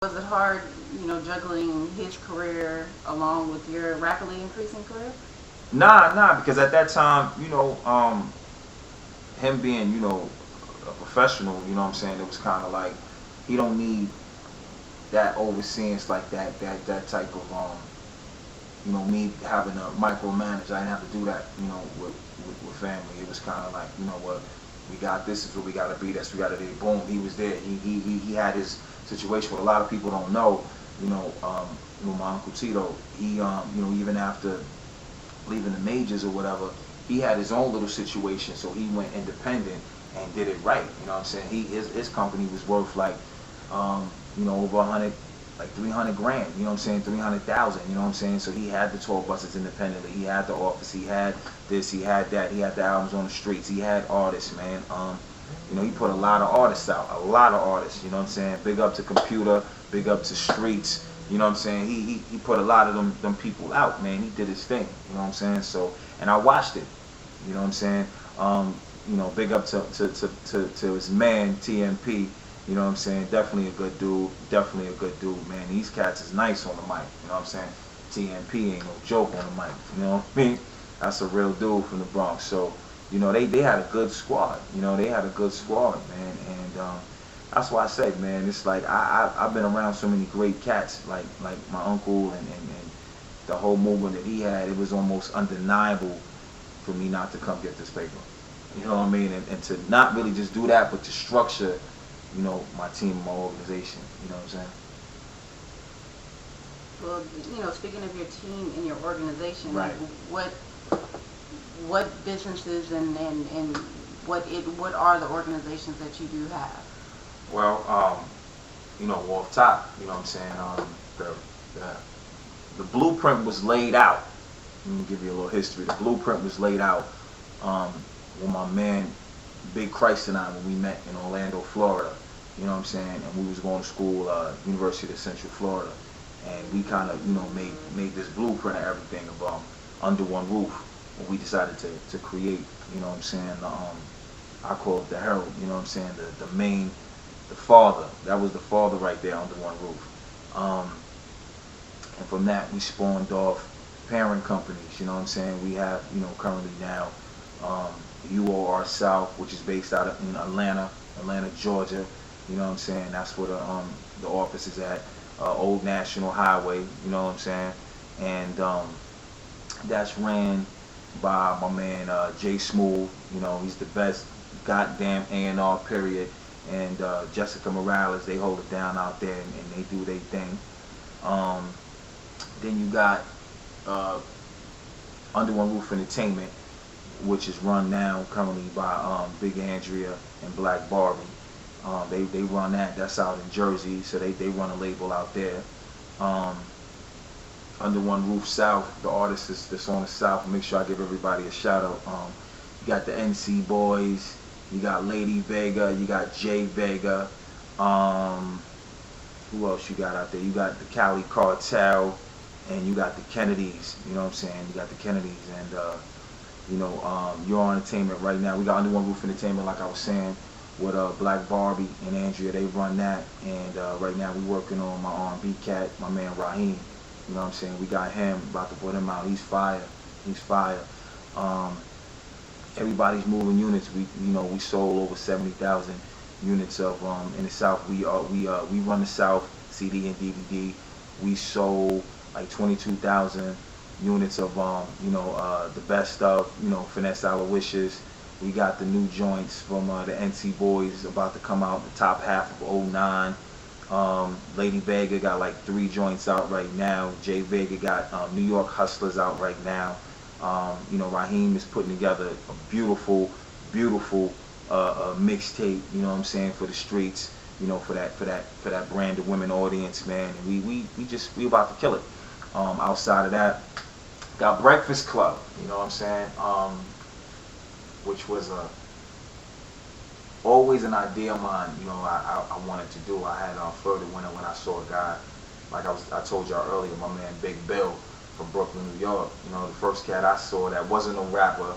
Was it hard, juggling his career along with your rapidly increasing career? Nah, because at that time, him being, a professional, you know what I'm saying, it was kind of like he don't need that overseeing like that type of me having a micromanage. I didn't have to do that, with family. It was kind of like, you know what, we got this is what we got to be. That's what we got to do. Boom, he was there. He had his situation. What a lot of people don't know, my uncle Tito. He even after leaving the majors or whatever, he had his own little situation. So he went independent and did it right. You know what I'm saying? His company was worth like over 100, like 300 grand, you know what I'm saying, 300,000, you know what I'm saying. So he had the tour buses independently, he had the office, he had this, he had that, he had the albums on the streets, he had artists, man. He put a lot of artists out, a lot of artists, you know what I'm saying. Big up to Computer, big up to Streets, you know what I'm saying. He put a lot of them people out, man. He did his thing, you know what I'm saying. So, and I watched it, you know what I'm saying. Big up to his man TMP. You know what I'm saying? Definitely a good dude. Definitely a good dude, man. These cats is nice on the mic. You know what I'm saying? TMP ain't no joke on the mic. You know what I mean? That's a real dude from the Bronx. So, they had a good squad. They had a good squad, man. And that's why I said, man, it's like I've been around so many great cats, like my uncle and the whole movement that he had. It was almost undeniable for me not to come get this paper. You know what I mean? And to not really just do that, but to structure my team, my organization. You know what I'm saying? Well, speaking of your team and your organization, right. Like what businesses and what are the organizations that you do have? Well, off top, you know what I'm saying. The blueprint was laid out. Let me give you a little history. The blueprint was laid out with my man Big Christ and I when we met in Orlando, Florida. You know what I'm saying? And we was going to school, University of Central Florida. And we kind of, made this blueprint of everything of under one roof. When we decided to create, you know what I'm saying, I call it the Herald, you know what I'm saying, the main, the father. That was the father right there under one roof. And from that, we spawned off parent companies, you know what I'm saying. We have, currently now, UOR South, which is based out of Atlanta, Georgia. You know what I'm saying? That's where the office is at. Old National Highway, you know what I'm saying? And that's ran by my man Jay Smooth. He's the best goddamn A&R period. And Jessica Morales, they hold it down out there and they do their thing. Then you got Under One Roof Entertainment, which is run now currently by Big Andrea and Black Barbie. They run that. That's out in Jersey, so they run a label out there. Under One Roof South, the artist that's on the South. Make sure I give everybody a shout out. You got the NC Boys, you got Lady Vega, you got Jay Vega. Who else you got out there? You got the Cali Cartel, and you got the Kennedys. You know what I'm saying? You got the Kennedys, and Your Entertainment right now. We got Under One Roof Entertainment, like I was saying, with Black Barbie and Andrea. They run that, and right now we working on my R&B cat, my man Raheem. You know what I'm saying? We got him, about to put him out. He's fire. He's fire. Everybody's moving units. We sold over 70,000 units of in the South. We run the South CD and DVD. We sold like 22,000 units of the best of Finesse Aloysius. We got the new joints from the NC Boys about to come out, the top half of '09. Lady Vega got like 3 joints out right now. Jay Vega got New York Hustlers out right now. Raheem is putting together a beautiful mixtape, you know what I'm saying, for the streets, for that brand of women audience, man. And we about to kill it. Outside of that, got Breakfast Club, you know what I'm saying, which was always an idea of mine, I wanted to do. I had further when I saw a guy, like I told y'all earlier, my man Big Bill from Brooklyn, New York. The first cat I saw that wasn't a rapper.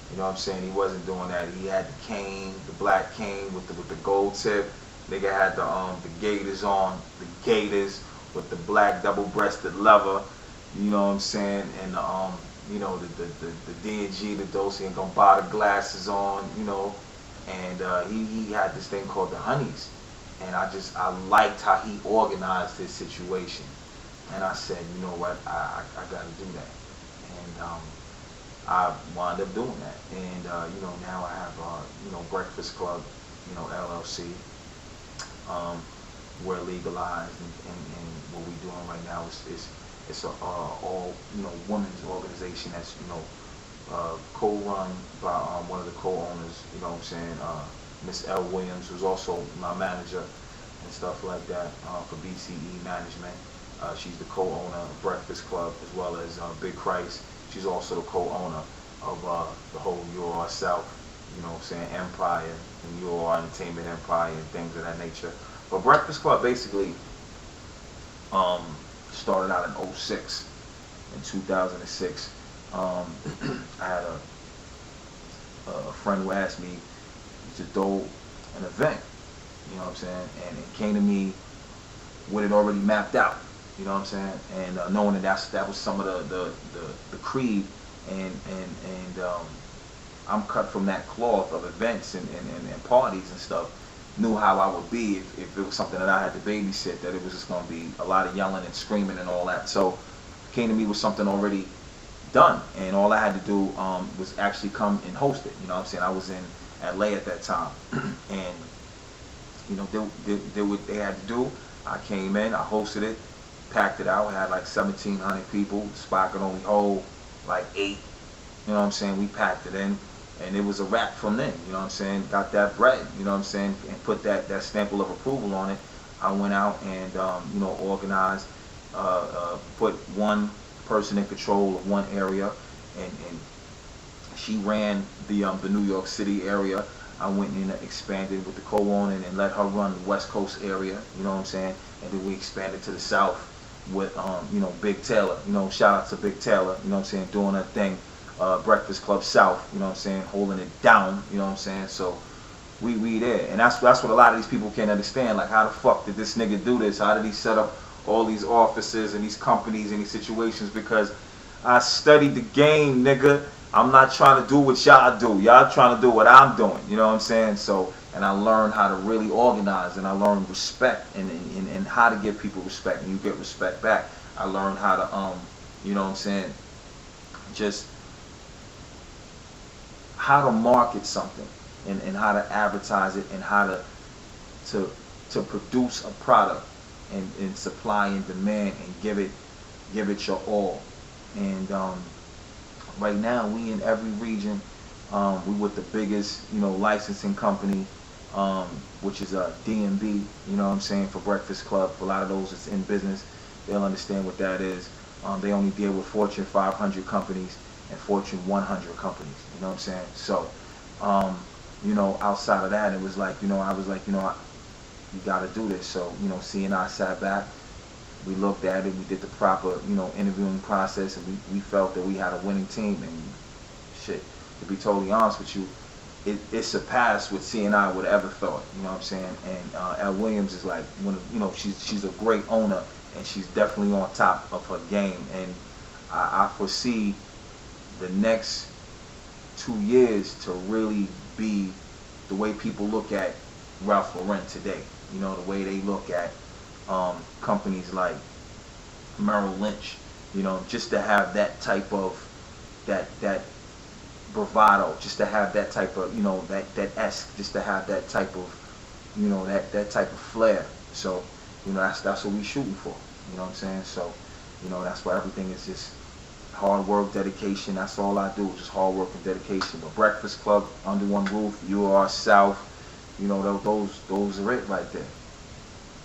You know what I'm saying? He wasn't doing that. He had the cane, the black cane with the gold tip. Nigga had the Gators on, the Gators with the black double-breasted leather, you know what I'm saying, and you know, the D&G, the Dolce and Gabbana glasses on, you know, and he had this thing called the Honeys, and I liked how he organized his situation, and I said, you know what, I got to do that, and I wound up doing that, and you know, now I have you know, Breakfast Club, you know, LLC. We're legalized, and what we're doing right now is it's a all, you know, women's organization that's, you know, co-run by one of the co-owners, you know what I'm saying, Miss L. Williams, who's also my manager and stuff like that for BCE Management. She's the co-owner of Breakfast Club, as well as Big Christ. She's also the co-owner of the whole UR South, you know what I'm saying, empire, and UR Entertainment Empire and things of that nature. But Breakfast Club basically started out in 06. In 2006, I had a friend who asked me to throw an event, you know what I'm saying, and it came to me with it already mapped out, you know what I'm saying, and knowing that that was some of the creed, and I'm cut from that cloth of events and parties and stuff. Knew how I would be if it was something that I had to babysit, that it was just going to be a lot of yelling and screaming and all that. So came to me with something already done, and all I had to do was actually come and host it. You know what I'm saying? I was in LA at that time, and you know, did what they had to do. I came in, I hosted it, packed it out. I had like 1,700 people. The spot could only hold like 8. You know what I'm saying? We packed it in. And it was a wrap from then, you know what I'm saying? Got that bread, you know what I'm saying? And put that stamp of approval on it. I went out and, you know, organized, put one person in control of one area, and she ran the New York City area. I went in and expanded with the co-owner and let her run the West Coast area, you know what I'm saying? And then we expanded to the South with, you know, Big Taylor, you know, shout out to Big Taylor, you know what I'm saying, doing her thing. Breakfast Club South, you know what I'm saying, holding it down, you know what I'm saying, so we there, and that's what a lot of these people can't understand, like, how the fuck did this nigga do this, how did he set up all these offices and these companies and these situations? Because I studied the game, nigga. I'm not trying to do what y'all do, y'all trying to do what I'm doing, you know what I'm saying? So, and I learned how to really organize, and I learned respect and how to give people respect, and you get respect back. I learned how to, you know what I'm saying, just how to market something, and how to advertise it, and how to produce a product, and supply and demand, and give it your all. And right now we in every region. We with the biggest, you know, licensing company, which is DMB, you know what I'm saying, for Breakfast Club. For a lot of those that's in business, they'll understand what that is. They only deal with Fortune 500 companies and Fortune 100 companies, you know what I'm saying? So, you know, outside of that, it was like, you know, I was like, you know, you got to do this. So, you know, C&I sat back, we looked at it, we did the proper, you know, interviewing process, and we felt that we had a winning team. And shit, to be totally honest with you, it surpassed what C&I would ever thought, you know what I'm saying? And L. Williams is like, one of, you know, she's a great owner, and she's definitely on top of her game. And I foresee the next 2 years to really be the way people look at Ralph Lauren today. You know, the way they look at companies like Merrill Lynch. You know, just to have that type of that bravado, just to have that type of, you know, that esque, just to have that type of, you know, that type of flair. So, you know, that's what we shooting for. You know what I'm saying? So, you know, that's why everything is just hard work, dedication. That's all I do, just hard work and dedication. But Breakfast Club, under one roof, UR South, you know, those are it right there.